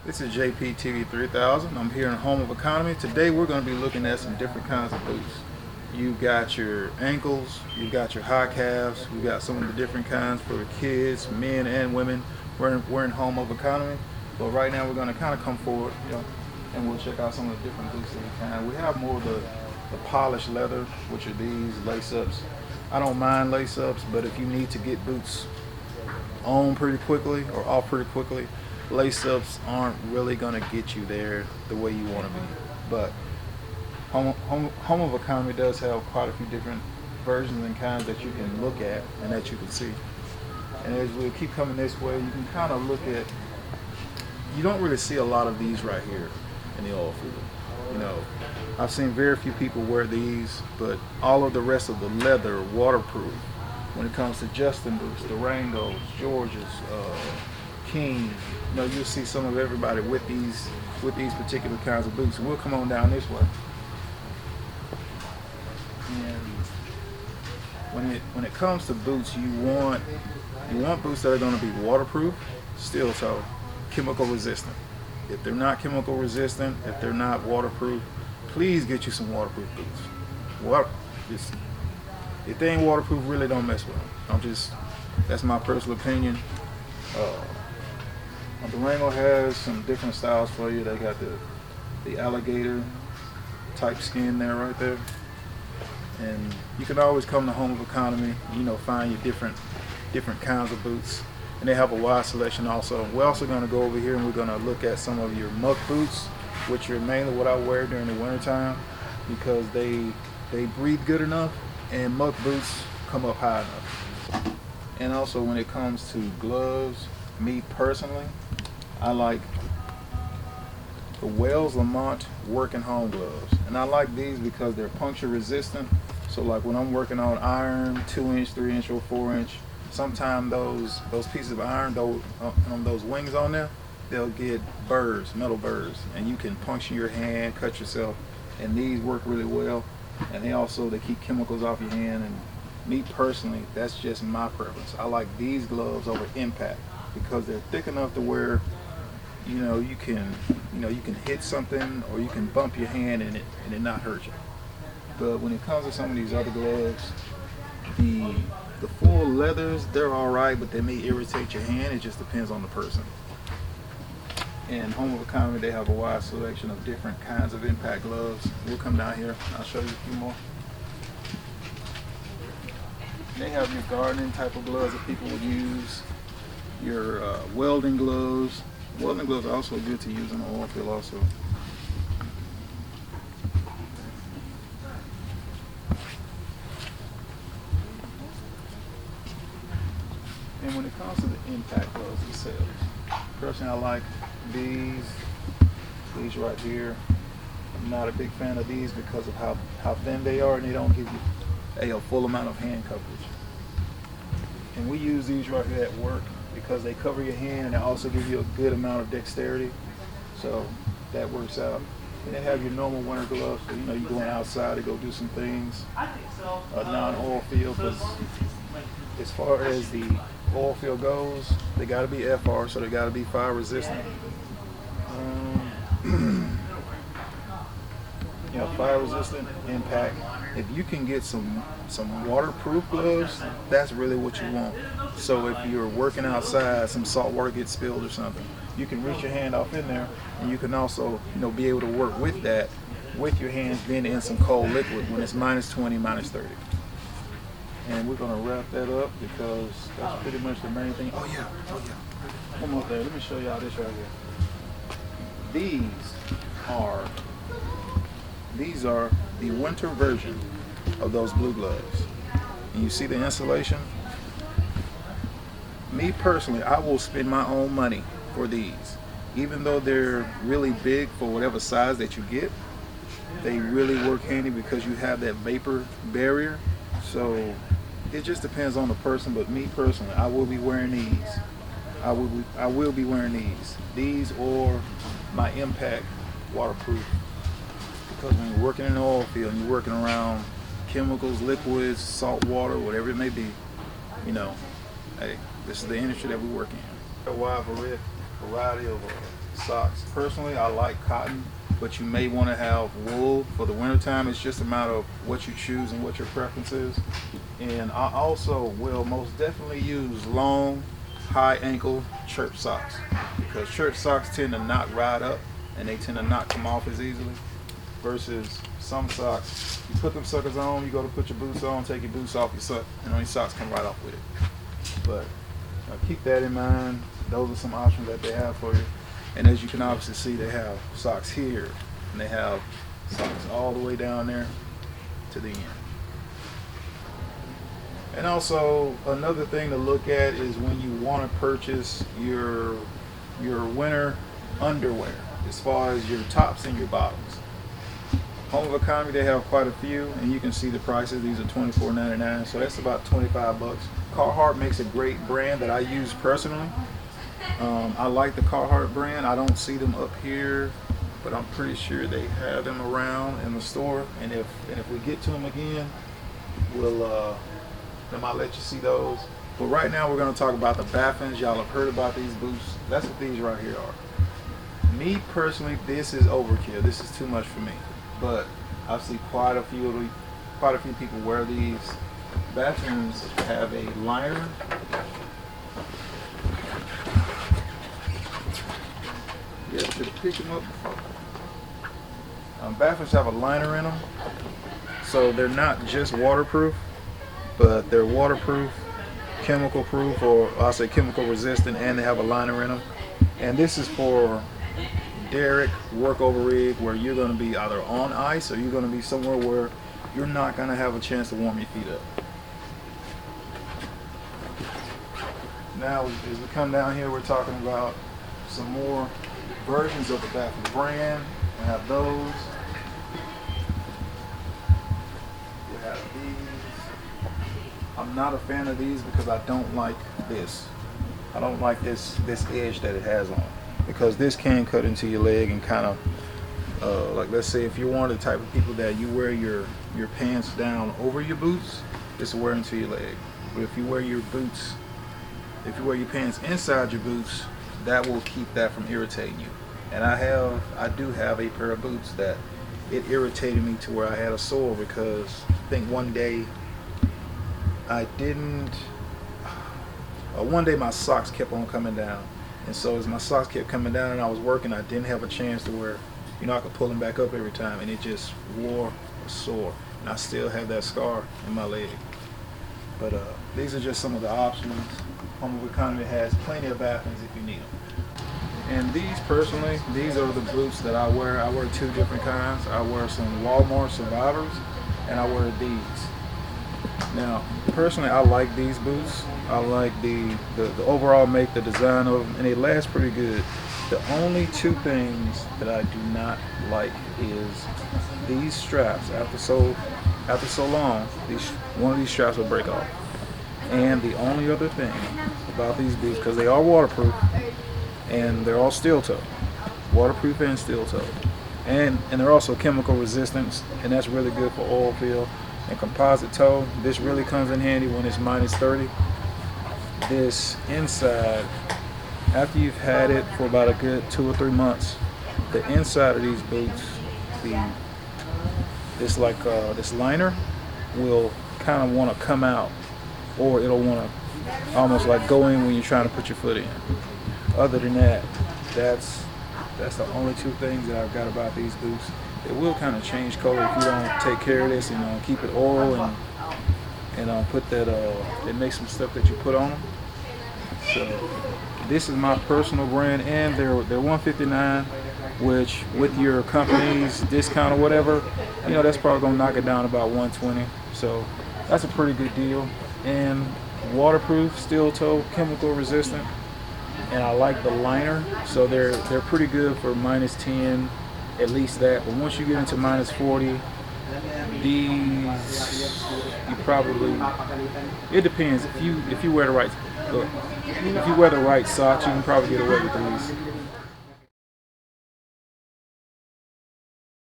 This is JP 3000. I'm here in Home of Economy. Today we're going to be looking at some different kinds of boots. You got your ankles, you got your high calves, we got some of the different kinds for the kids, men and women. We're in Home of Economy, but right now we're going to kind of come forward, and we'll check out some of the different boots that we can. We have more of the polished leather, which are these lace-ups. I don't mind lace-ups, but if you need to get boots on pretty quickly or off pretty quickly, lace-ups aren't really going to get you there the way you want to be. But Home of Economy does have quite a few different versions and kinds that you can look at and that you can see. And as we keep coming this way, you can kind of look at, you don't really see a lot of these right here in the oil field. I've seen very few people wear these, but all of the rest of the leather, waterproof. When it comes to Justin boots, Durangos, Georges, King, you'll see some of everybody with these particular kinds of boots. And we'll come on down this way. And when it comes to boots, you want boots that are going to be waterproof, steel toe, chemical resistant. If they're not chemical resistant, if they're not waterproof, please get you some waterproof boots. If they ain't waterproof, really don't mess with them. That's my personal opinion. Durango has some different styles for you. They got the alligator type skin there right there. And you can always come to Home of Economy, find your different kinds of boots. And they have a wide selection also. We're also going to go over here and we're going to look at some of your muck boots, which are mainly what I wear during the wintertime because they breathe good enough and muck boots come up high enough. And also when it comes to gloves, me personally, I like the Wells Lamont working home gloves. And I like these because they're puncture resistant. So like when I'm working on iron, 2-inch, 3-inch, or 4-inch, sometimes those pieces of iron, those wings on there, they'll get burrs, metal burrs, and you can puncture your hand, cut yourself. And these work really well. And they keep chemicals off your hand. And me personally, that's just my preference. I like these gloves over impact because they're thick enough to where you can hit something or you can bump your hand in it and it not hurt you. But when it comes to some of these other gloves, the full leathers, they're all right, but they may irritate your hand. It just depends on the person. And Home of Economy, they have a wide selection of different kinds of impact gloves. We'll come down here. I'll show you a few more. They have your gardening type of gloves that people would use. Your welding gloves. Welding gloves are also good to use in the oil field also. And when it comes to the impact gloves themselves, personally I like these right here. I'm not a big fan of these because of how thin they are and they don't give you a full amount of hand coverage. And we use these right here at work because they cover your hand and they also give you a good amount of dexterity. So that works out. And they have your normal winter gloves, so you're going outside to go do some things, non-oil field. But as far as the oil field goes, they got to be FR, so they got to be fire resistant. Fire resistant, impact. If you can get some waterproof gloves, that's really what you want. So if you're working outside, some salt water gets spilled or something, you can reach your hand off in there, and you can also be able to work with that with your hands being in some cold liquid when it's -20, -30. And we're gonna wrap that up because that's pretty much the main thing. Oh yeah. One more thing. Let me show y'all this right here. These are the winter version of those blue gloves. And you see the insulation? Me personally, I will spend my own money for these. Even though they're really big for whatever size that you get, they really work handy because you have that vapor barrier. So it just depends on the person, but me personally, I will be wearing these. I will be wearing these or my impact waterproof. Because when you're working in the oil field and you're working around chemicals, liquids, salt water, whatever it may be, hey, this is the industry that we work in. A wide variety of socks. Personally, I like cotton, but you may want to have wool for the wintertime. It's just a matter of what you choose and what your preference is. And I also will most definitely use long, high ankle church socks, because church socks tend to not ride up and they tend to not come off as easily, versus some socks, you put them suckers on, you go to put your boots on, take your boots off, and your socks come right off with it. But keep that in mind. Those are some options that they have for you. And as you can obviously see, they have socks here, and they have socks all the way down there to the end. And also, another thing to look at is when you want to purchase your winter underwear, as far as your tops and your bottoms. Home of Economy, they have quite a few, and you can see the prices. These are $24.99, so that's about 25 bucks. Carhartt makes a great brand that I use personally. I like the Carhartt brand. I don't see them up here, but I'm pretty sure they have them around in the store. And if we get to them again, I might let you see those. But right now we're going to talk about the Baffins. Y'all have heard about these boots. That's what these right here are. Me personally, this is overkill. This is too much for me. But I see quite a few people wear these. Baffins have a liner. Yeah, should have picked them up before. Baffins have a liner in them, so they're not just waterproof, but they're waterproof, chemical proof, or I'll say chemical resistant, and they have a liner in them. And this is for derrick, work over rig, where you're going to be either on ice or you're going to be somewhere where you're not going to have a chance to warm your feet up. Now, as we come down here, we're talking about some more versions of the Baffin brand. We have those. We have these. I'm not a fan of these because I don't like this. I don't like this edge that it has on it, because this can cut into your leg and kind of like, let's say if you're one of the type of people that you wear your pants down over your boots, it's wear into your leg. But if you wear your boots, if you wear your pants inside your boots, that will keep that from irritating you. And I do have a pair of boots that it irritated me to where I had a sore, because I think one day one day my socks kept on coming down. And so as my socks kept coming down and I was working, I didn't have a chance to where, I could pull them back up every time, and it just wore a sore. And I still have that scar in my leg. But these are just some of the options. Home of Economy has plenty of Baffins if you need them. And these personally, these are the boots that I wear. I wear two different kinds. I wear some Walmart Survivors, and I wear these. Now, personally, I like these boots. I like the overall make, the design of them, and they last pretty good. The only two things that I do not like is these straps. After so long, one of these straps will break off. And the only other thing about these boots, because they are waterproof and they're all steel toe, waterproof and steel toe, and they're also chemical resistant, and that's really good for Oilfield. And composite toe, this really comes in handy when it's minus 30. This inside, after you've had it for about a good 2 or 3 months, the inside of these boots, this liner will kind of want to come out, or it'll want to almost like go in when you're trying to put your foot in. Other than that, that's the only two things that I've got about these boots. It will kind of change color if you don't take care of this and keep it oil and put that it makes some stuff that you put on them. So this is my personal brand, and they're $159, which with your company's discount or whatever, that's probably gonna knock it down about $120. So that's a pretty good deal. And waterproof, steel toe, chemical resistant, and I like the liner, so they're pretty good for minus 10. At least that. But once you get into minus 40, these you probably, it depends. If you wear the right socks, you can probably get away with these.